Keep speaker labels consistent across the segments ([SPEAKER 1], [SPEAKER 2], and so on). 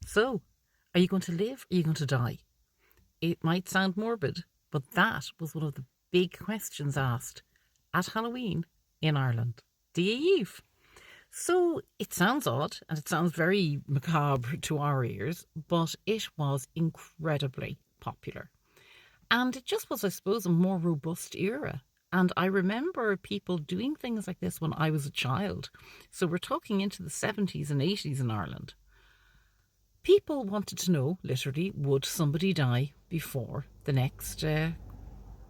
[SPEAKER 1] So, are you going to live or are you going to die? It might sound morbid, but that was one of the big questions asked at Halloween in Ireland. Díomh. So it sounds odd and it sounds very macabre to our ears, but it was incredibly popular. And it just was, I suppose, a more robust era. And I remember people doing things like this when I was a child. So we're talking into the 70s and 80s in Ireland. People wanted to know, literally, would somebody die before the next year,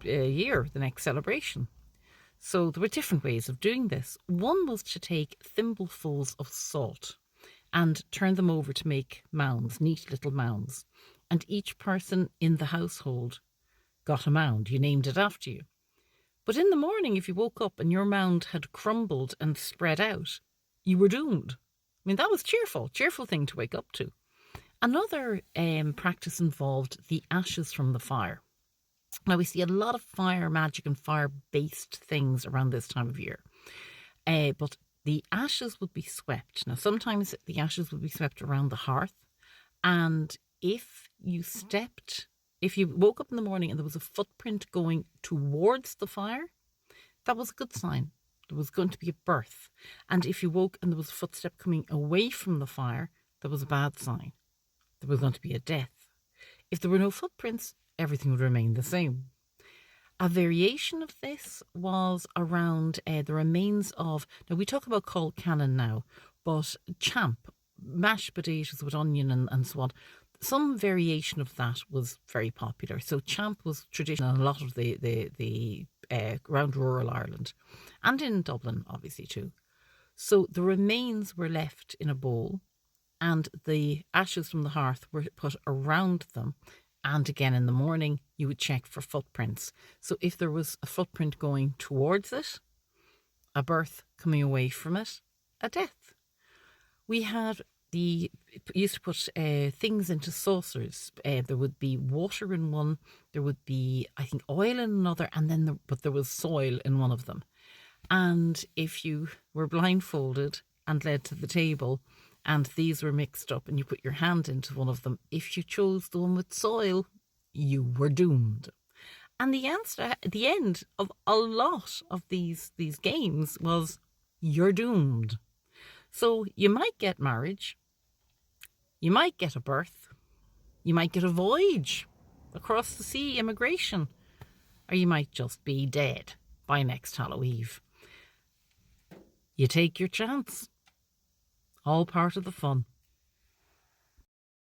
[SPEAKER 1] the next celebration? So there were different ways of doing this. One was to take thimblefuls of salt and turn them over to make mounds, neat little mounds. And each person in the household got a mound. You named it after you. But in the morning, if you woke up and your mound had crumbled and spread out, you were doomed. I mean, that was cheerful thing to wake up to. Another practice involved the ashes from the fire. Now, we see a lot of fire magic and fire-based things around this time of year. But the ashes would be swept. Now, sometimes the ashes would be swept around the hearth. And if you woke up in the morning and there was a footprint going towards the fire, that was a good sign. There was going to be a birth. And if you woke and there was a footstep coming away from the fire, that was a bad sign. There was going to be a death. If there were no footprints, everything would remain the same. A variation of this was around the remains of, now we talk about cold cannon now, but champ, mashed potatoes with onion and so on. Some variation of that was very popular. So champ was traditional in a lot of the around rural Ireland and in Dublin, obviously, too. So the remains were left in a bowl and the ashes from the hearth were put around them. And again, in the morning, you would check for footprints. So if there was a footprint going towards it, a birth coming away from it, a death. We used to put things into saucers. There would be water in one, there would be, I think, oil in another, and but there was soil in one of them. And if you were blindfolded and led to the table, and these were mixed up and you put your hand into one of them, if you chose the one with soil, you were doomed. And the answer at the end of a lot of these games was, you're doomed. So you might get marriage, you might get a birth, you might get a voyage across the sea, immigration, or you might just be dead by next Halloween. You take your chance. All part of the fun.